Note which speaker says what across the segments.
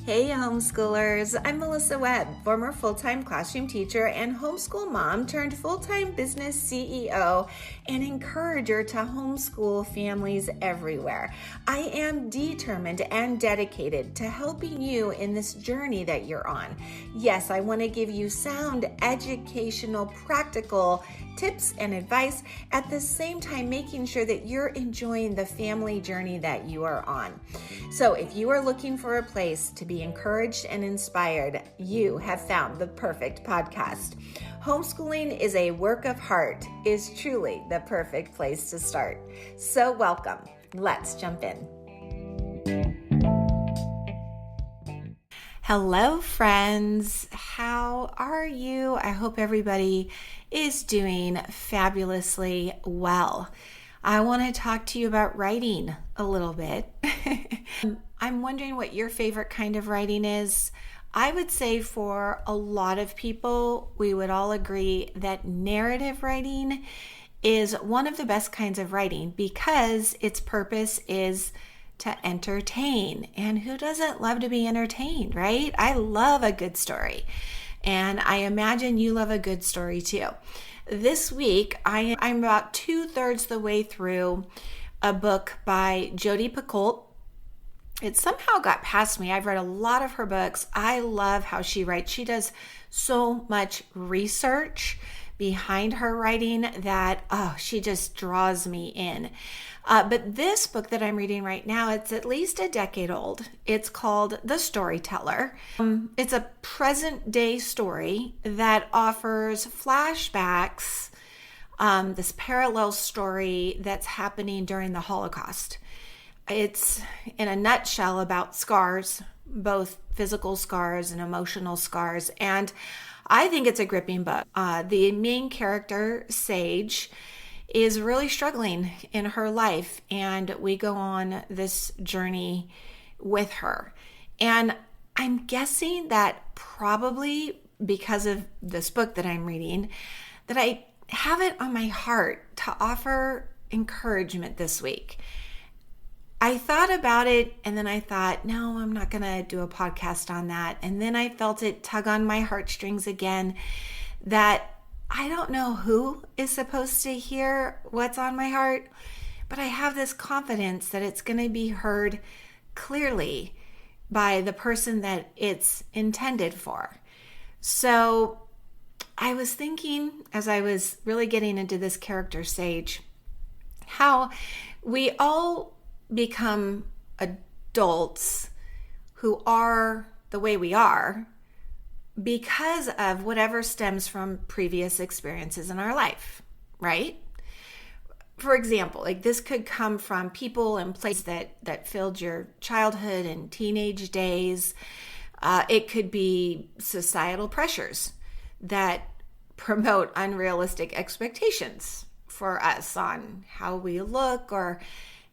Speaker 1: Hey homeschoolers, I'm Melissa Webb, former full-time classroom teacher and homeschool mom turned full-time business CEO and encourager to homeschool families everywhere. I am determined and dedicated to helping you in this journey that you're on. Yes, I want to give you sound, educational, practical tips and advice, at the same time making sure that you're enjoying the family journey that you are on. So if you are looking for a place to be encouraged and inspired, you have found the perfect podcast. Homeschooling is a work of heart is truly the perfect place to start. So welcome. Let's jump in. Hello, friends. How are you? I hope everybody is doing fabulously well. I want to talk to you about writing a little bit. I'm wondering what your favorite kind of writing is. I would say for a lot of people, we would all agree that narrative writing is one of the best kinds of writing because its purpose is to entertain. And who doesn't love to be entertained, right? I love a good story. And I imagine you love a good story too. This week, I'm about 2/3 the way through a book by Jodi Picoult. It somehow got past me. I've read a lot of her books. I love how she writes. She does so much research behind her writing that, she just draws me in. But this book that I'm reading right now, it's at least a decade old. It's called The Storyteller. It's a present day story that offers flashbacks, this parallel story that's happening during the Holocaust. It's in a nutshell about scars, both physical scars and emotional scars. And I think it's a gripping book. The main character, Sage, is really struggling in her life, and we go on this journey with her. And I'm guessing that probably because of this book that I'm reading, that I have it on my heart to offer encouragement this week. I thought about it and then I thought, no, I'm not going to do a podcast on that. And then I felt it tug on my heartstrings again that I don't know who is supposed to hear what's on my heart, but I have this confidence that it's going to be heard clearly by the person that it's intended for. So I was thinking, as I was really getting into this character, Sage, how we all become adults who are the way we are because of whatever stems from previous experiences in our life, right? For example, like this could come from people and places that filled your childhood and teenage days. It could be societal pressures that promote unrealistic expectations for us on how we look or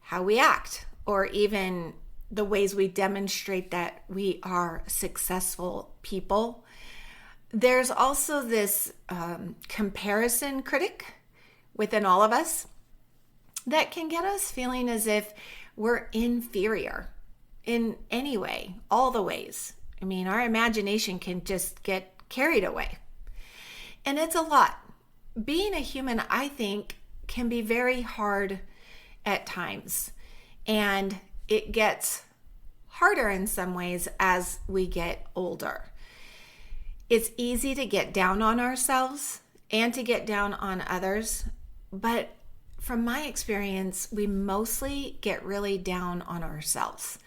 Speaker 1: how we act, or even the ways we demonstrate that we are successful people. There's also this comparison critic within all of us that can get us feeling as if we're inferior in any way, all the ways. I mean, our imagination can just get carried away. And it's a lot. Being a human, I think, can be very hard at times. And it gets harder in some ways as we get older. It's easy to get down on ourselves and to get down on others, but from my experience, we mostly get really down on ourselves.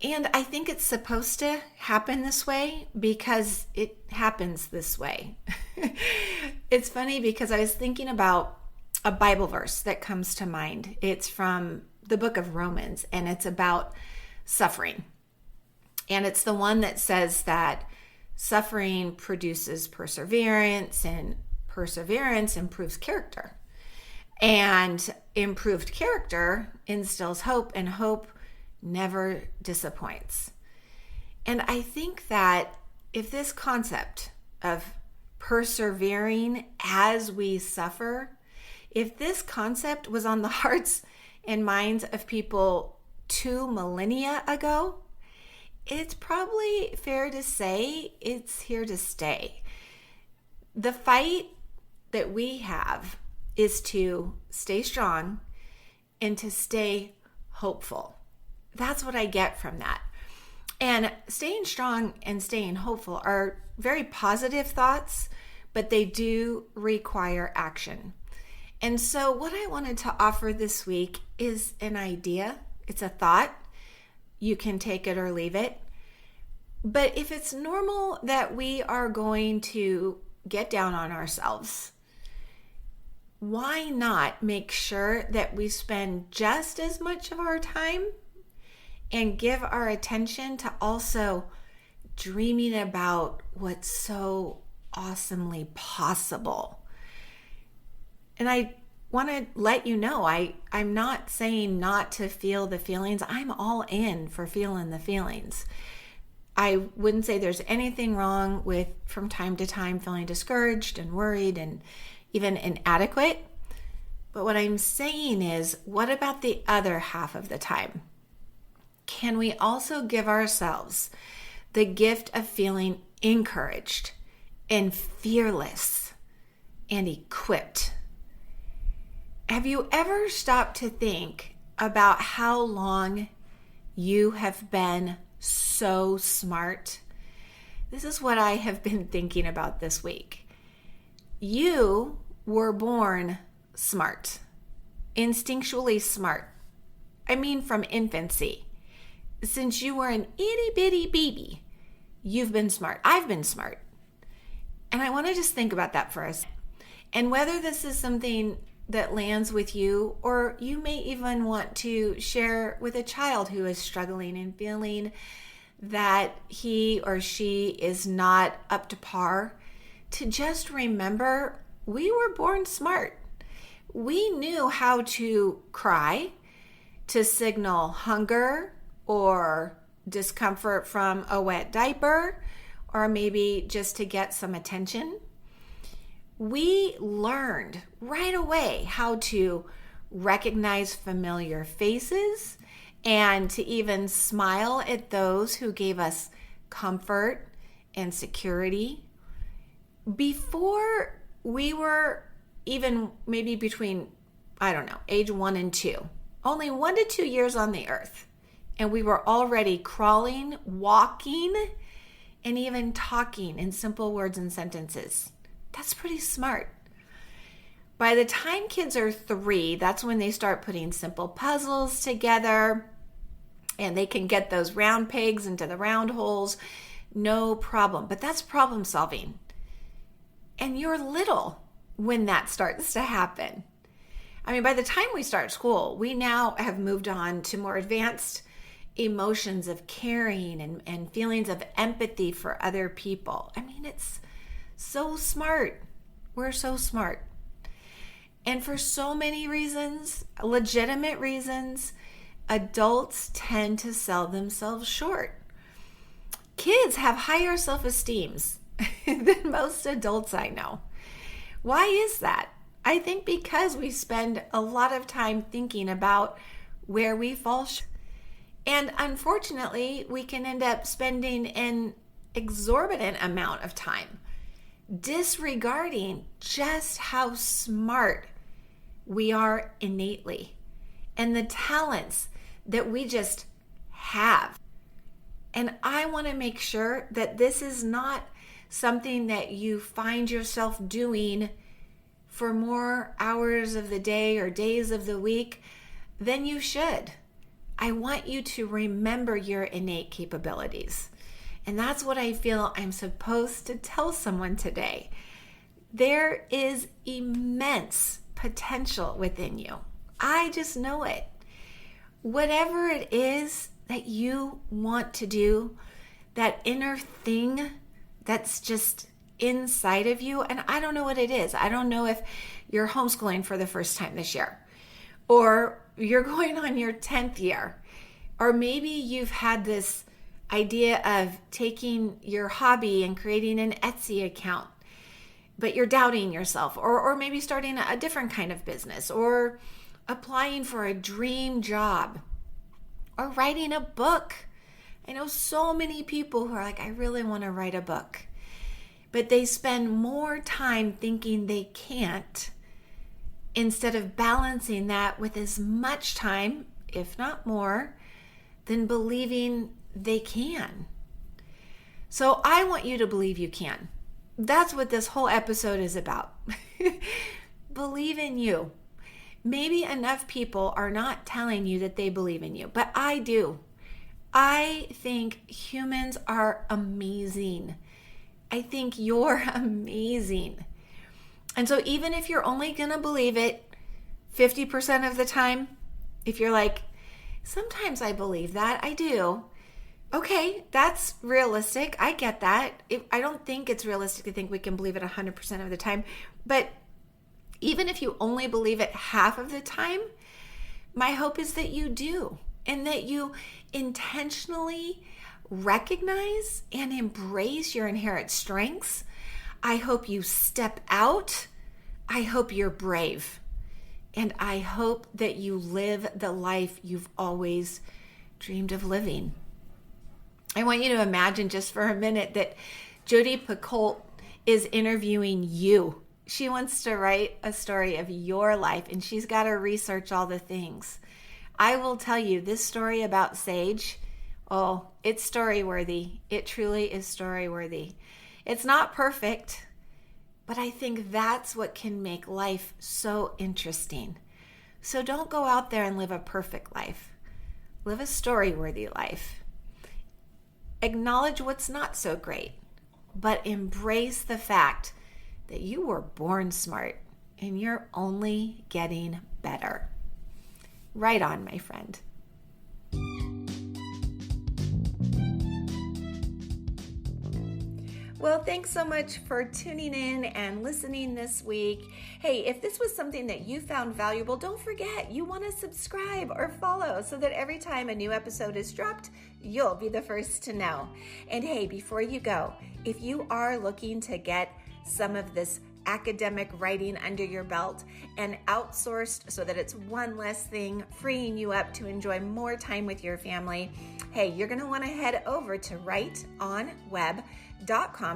Speaker 1: And I think it's supposed to happen this way because it happens this way. It's funny because I was thinking about a Bible verse that comes to mind. It's from the book of Romans, and it's about suffering. And it's the one that says that suffering produces perseverance, and perseverance improves character. And improved character instills hope, and hope never disappoints. And I think that if this concept of persevering as we suffer, if this concept was on the hearts and minds of people 2 millennia ago, it's probably fair to say it's here to stay. The fight that we have is to stay strong and to stay hopeful. That's what I get from that. And staying strong and staying hopeful are very positive thoughts, but they do require action. And so what I wanted to offer this week is an idea. It's a thought. You can take it or leave it. But if it's normal that we are going to get down on ourselves, why not make sure that we spend just as much of our time and give our attention to also dreaming about what's so awesomely possible? And I want to let you know, I'm not saying not to feel the feelings. I'm all in for feeling the feelings. I wouldn't say there's anything wrong with, from time to time, feeling discouraged and worried and even inadequate. But what I'm saying is, what about the other half of the time? Can we also give ourselves the gift of feeling encouraged and fearless and equipped? Have you ever stopped to think about how long you have been so smart? This is what I have been thinking about this week. You were born smart, instinctually smart. I mean, from infancy. Since you were an itty bitty baby, you've been smart. I've been smart. And I want to just think about that for us. And whether this is something that lands with you, or you may even want to share with a child who is struggling and feeling that he or she is not up to par, to just remember we were born smart. We knew how to cry, to signal hunger or discomfort from a wet diaper, or maybe just to get some attention. We learned right away how to recognize familiar faces and to even smile at those who gave us comfort and security. Before we were even maybe between, age 1 and 2, only 1 to 2 years on the earth. And we were already crawling, walking, and even talking in simple words and sentences. That's pretty smart. By the time kids are 3, that's when they start putting simple puzzles together, and they can get those round pegs into the round holes, no problem. But that's problem solving. And you're little when that starts to happen. I mean, by the time we start school, we now have moved on to more advanced emotions of caring and feelings of empathy for other people. I mean, it's so smart. We're so smart. And for so many reasons, legitimate reasons, adults tend to sell themselves short. Kids have higher self-esteems than most adults I know. Why is that? I think because we spend a lot of time thinking about where we fall short. And unfortunately, we can end up spending an exorbitant amount of time disregarding just how smart we are innately and the talents that we just have. And I want to make sure that this is not something that you find yourself doing for more hours of the day or days of the week than you should. I want you to remember your innate capabilities. And that's what I feel I'm supposed to tell someone today. There is immense potential within you. I just know it. Whatever it is that you want to do, that inner thing that's just inside of you, and I don't know what it is. I don't know if you're homeschooling for the first time this year, or you're going on your 10th year, or maybe you've had this idea of taking your hobby and creating an Etsy account, but you're doubting yourself, or maybe starting a different kind of business, or applying for a dream job, or writing a book. I know so many people who are like, I really want to write a book, but they spend more time thinking they can't instead of balancing that with as much time, if not more, than believing they can. So I want you to believe you can. That's what this whole episode is about. Believe in you. Maybe enough people are not telling you that they believe in you, but I do. I think humans are amazing. I think you're amazing. And so even if you're only going to believe it 50% of the time, if you're like, sometimes I believe that, I do. Okay, that's realistic. I get that. I don't think it's realistic to think we can believe it 100% of the time. But even if you only believe it half of the time, my hope is that you do, and that you intentionally recognize and embrace your inherent strengths. I hope you step out. I hope you're brave. And I hope that you live the life you've always dreamed of living. I want you to imagine just for a minute that Jodi Picoult is interviewing you. She wants to write a story of your life, and she's got to research all the things. I will tell you, this story about Sage, it's story-worthy. It truly is story-worthy. It's not perfect, but I think that's what can make life so interesting. So don't go out there and live a perfect life. Live a story-worthy life. Acknowledge what's not so great, but embrace the fact that you were born smart and you're only getting better. Right on, my friend. Well, thanks so much for tuning in and listening this week. Hey, if this was something that you found valuable, don't forget you want to subscribe or follow so that every time a new episode is dropped, you'll be the first to know. And hey, before you go, if you are looking to get some of this academic writing under your belt and outsourced so that it's one less thing freeing you up to enjoy more time with your family, hey, you're going to want to head over to away..Some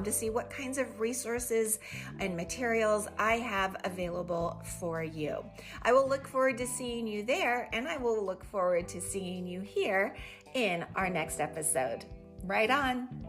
Speaker 1: to see what kinds of resources and materials I have available for you. I will look forward to seeing you there, and I will look forward to seeing you here in our next episode. Right on.